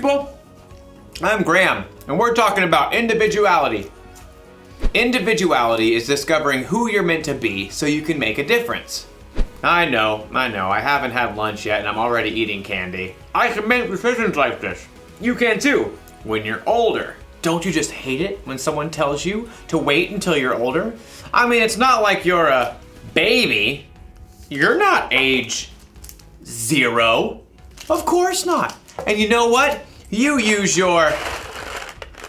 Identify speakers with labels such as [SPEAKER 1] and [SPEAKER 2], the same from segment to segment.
[SPEAKER 1] people. I'm Graham, and we're talking about individuality. Individuality is discovering who you're meant to be so you can make a difference. I know. I haven't had lunch yet and I'm already eating candy. I can make decisions like this. You can too, when you're older. Don't you just hate it when someone tells you to wait until you're older? I mean, it's not like you're a baby. You're not age 0. Of course not. And you know what? You use your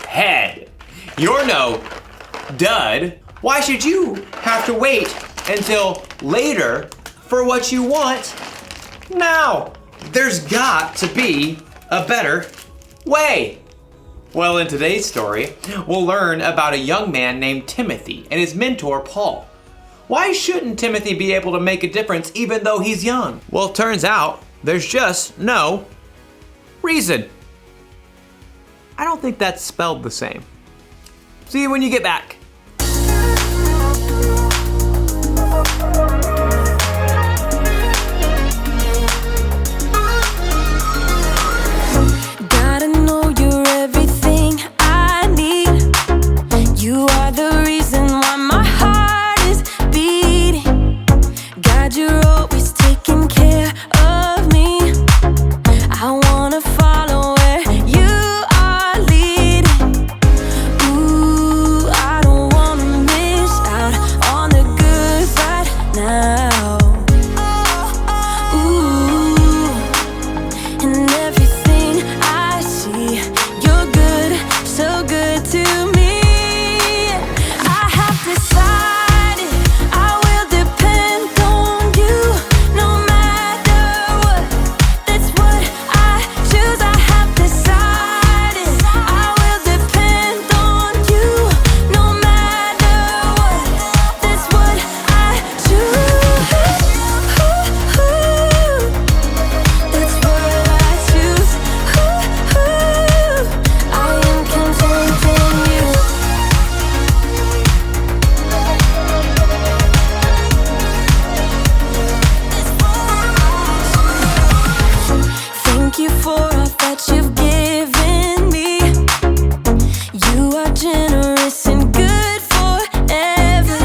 [SPEAKER 1] head. You're no dud. Why should you have to wait until later for what you want now? There's got to be a better way. Well, in today's story, we'll learn about a young man named Timothy and his mentor, Paul. Why shouldn't Timothy be able to make a difference even though he's young? Well, it turns out there's just no reason. I don't think that's spelled the same. See you when you get back.
[SPEAKER 2] Gotta know you're everything I need. You are the reason why my heart is beating. God, you're always taking care of me. I wanna follow where you are leading. Ooh, I don't wanna miss out on the good right now. Ooh, and everything I see, you're good, so good to me. I have decided I will depend on you no matter what. That's what I choose. I have decided I will depend on you no matter what. That's what I choose. That's what I choose. I am content in you. Thank you for all that you've given me. You are generous and good forever.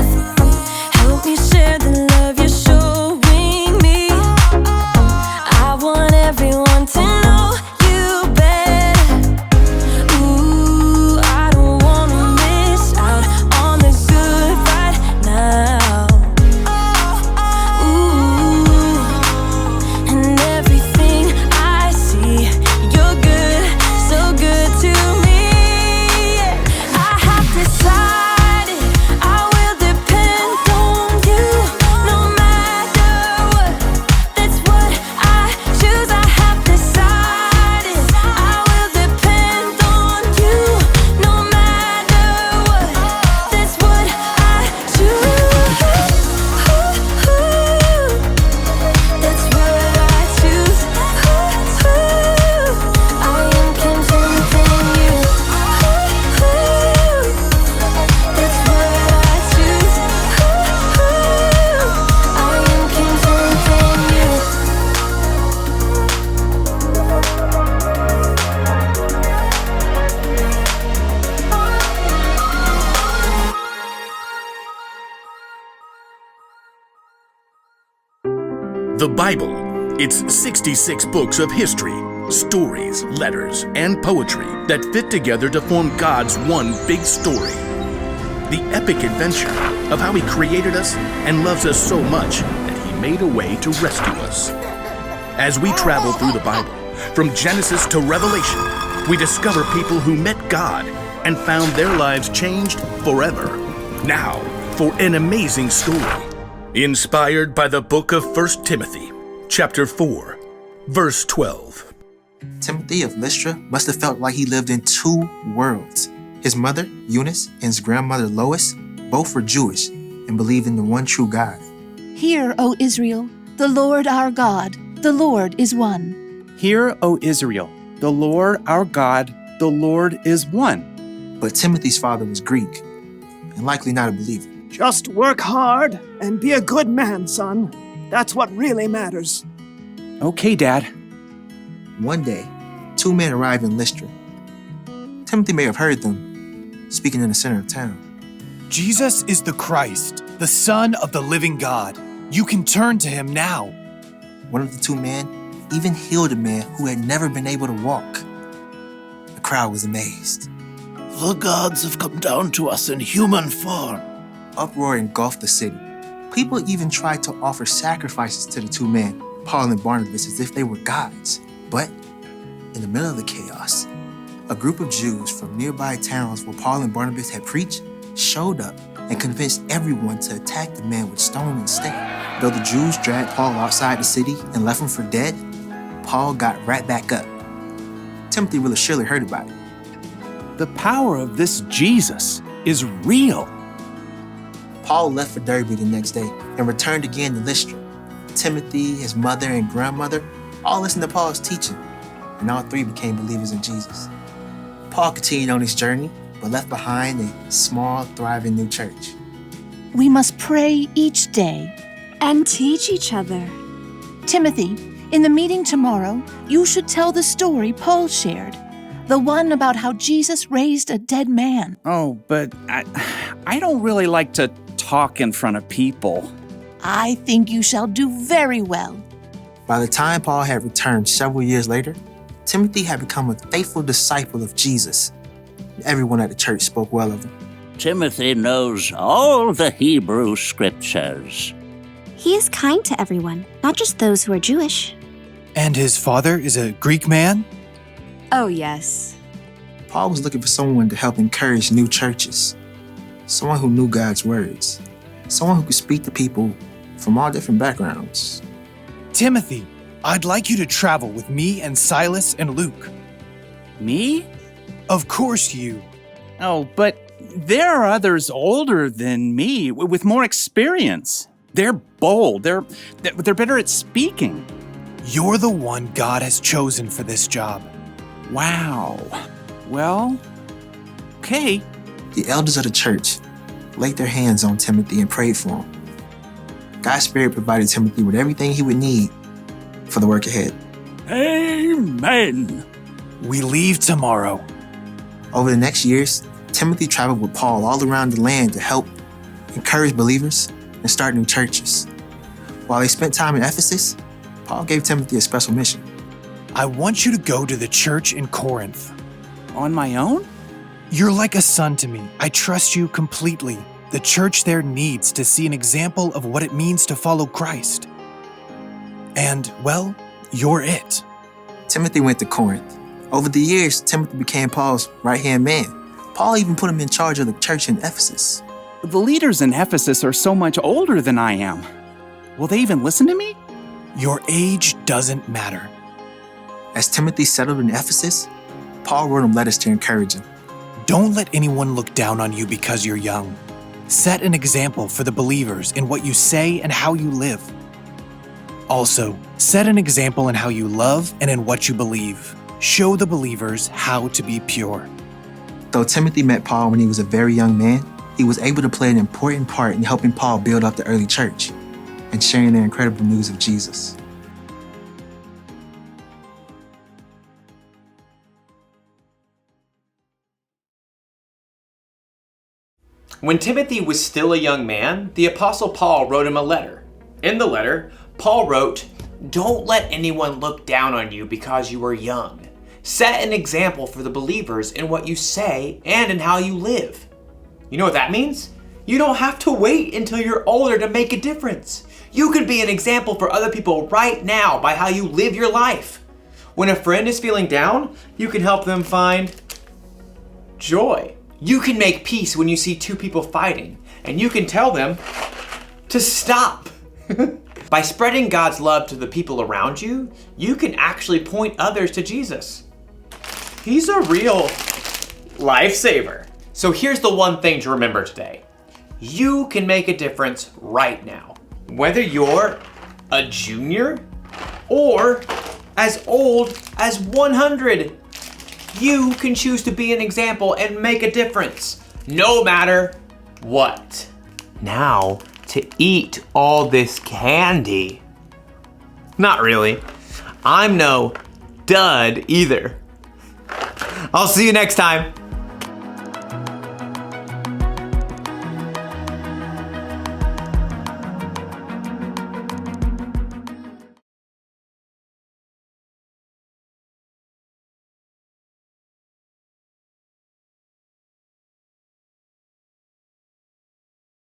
[SPEAKER 2] Help me share the love you're showing me. I want everyone to know you better. Ooh, I don't wanna miss out on the good right now. Ooh, and everything I see, you're good, so good to me. I have decided I will depend on you no matter what. That's what I choose. I have decided I will depend on you no matter what. That's what I choose. That's what I choose. I am content in you. That's what I choose. I am content in you.
[SPEAKER 3] The Bible. It's 66 books of history, stories, letters, and poetry that fit together to form God's one big story. The epic adventure of how He created us and loves us so much that He made a way to rescue us. As we travel through the Bible, from Genesis to Revelation, we discover people who met God and found their lives changed forever. Now, for an amazing story. Inspired by the book of 1 Timothy, chapter 4, verse 12.
[SPEAKER 4] Timothy of Lystra must have felt like he lived in two worlds. His mother, Eunice, and his grandmother, Lois, both were Jewish and believed in the one true God.
[SPEAKER 5] Hear, O Israel, the Lord our God, the Lord is one.
[SPEAKER 6] Hear, O Israel, the Lord our God, the Lord is one.
[SPEAKER 4] But Timothy's father was Greek and likely not a believer.
[SPEAKER 7] Just work hard and be a good man, son. That's what really matters.
[SPEAKER 6] Okay, Dad.
[SPEAKER 4] One day, two men arrive in Lystra. Timothy may have heard them speaking in the center of town.
[SPEAKER 8] Jesus is the Christ, the Son of the living God. You can turn to him now.
[SPEAKER 4] One of the two men even healed a man who had never been able to walk. The crowd was amazed.
[SPEAKER 3] The gods have come down to us in human form.
[SPEAKER 4] Uproar engulfed the city. People even tried to offer sacrifices to the two men, Paul and Barnabas, as if they were gods. But in the middle of the chaos, a group of Jews from nearby towns where Paul and Barnabas had preached showed up and convinced everyone to attack the man with stone instead. Though the Jews dragged Paul outside the city and left him for dead, Paul got right back up. Timothy really surely heard about it.
[SPEAKER 6] The power of this Jesus is real.
[SPEAKER 4] Paul left for Derbe the next day and returned again to Lystra. Timothy, his mother, and grandmother all listened to Paul's teaching, and all three became believers in Jesus. Paul continued on his journey, but left behind a small, thriving new church.
[SPEAKER 5] We must pray each day.
[SPEAKER 9] And teach each other.
[SPEAKER 5] Timothy, in the meeting tomorrow, you should tell the story Paul shared. The one about how Jesus raised a dead man.
[SPEAKER 6] Oh, but I don't really like to talk in front of people.
[SPEAKER 5] I think you shall do very well.
[SPEAKER 4] By the time Paul had returned several years later, Timothy had become a faithful disciple of Jesus. Everyone at the church spoke well of him.
[SPEAKER 10] Timothy knows all the Hebrew scriptures.
[SPEAKER 9] He is kind to everyone, not just those who are Jewish.
[SPEAKER 8] And his father is a Greek man?
[SPEAKER 9] Oh, yes.
[SPEAKER 4] Paul was looking for someone to help encourage new churches, someone who knew God's words, someone who could speak to people from all different backgrounds.
[SPEAKER 8] Timothy, I'd like you to travel with me and Silas and Luke.
[SPEAKER 6] Me?
[SPEAKER 8] Of course you.
[SPEAKER 6] Oh, but there are others older than me with more experience. They're bold. They're better at speaking.
[SPEAKER 8] You're the one God has chosen for this job.
[SPEAKER 6] Wow. Well, okay.
[SPEAKER 4] The elders of the church laid their hands on Timothy and prayed for him. God's Spirit provided Timothy with everything he would need for the work ahead.
[SPEAKER 10] Amen.
[SPEAKER 8] We leave tomorrow.
[SPEAKER 4] Over the next years, Timothy traveled with Paul all around the land to help encourage believers and start new churches. While they spent time in Ephesus, Paul gave Timothy a special mission.
[SPEAKER 8] I want you to go to the church in Corinth.
[SPEAKER 6] On my own?
[SPEAKER 8] You're like a son to me. I trust you completely. The church there needs to see an example of what it means to follow Christ. And, well, you're it.
[SPEAKER 4] Timothy went to Corinth. Over the years, Timothy became Paul's right-hand man. Paul even put him in charge of the church in Ephesus.
[SPEAKER 6] The leaders in Ephesus are so much older than I am. Will they even listen to me?
[SPEAKER 8] Your age doesn't matter.
[SPEAKER 4] As Timothy settled in Ephesus, Paul wrote him letters to encourage him.
[SPEAKER 8] Don't let anyone look down on you because you're young. Set an example for the believers in what you say and how you live. Also, set an example in how you love and in what you believe. Show the believers how to be pure.
[SPEAKER 4] Though Timothy met Paul when he was a very young man, he was able to play an important part in helping Paul build up the early church and sharing their incredible news of Jesus.
[SPEAKER 1] When Timothy was still a young man, the Apostle Paul wrote him a letter. In the letter, Paul wrote, "Don't let anyone look down on you because you are young. Set an example for the believers in what you say and in how you live." You know what that means? You don't have to wait until you're older to make a difference. You can be an example for other people right now by how you live your life. When a friend is feeling down, you can help them find joy. You can make peace when you see two people fighting, and you can tell them to stop. By spreading God's love to the people around you, you can actually point others to Jesus. He's a real lifesaver. So here's the one thing to remember today. You can make a difference right now. Whether you're a junior or as old as 100, you can choose to be an example and make a difference, no matter what. Now, to eat all this candy. Not really. I'm no dud either. I'll see you next time.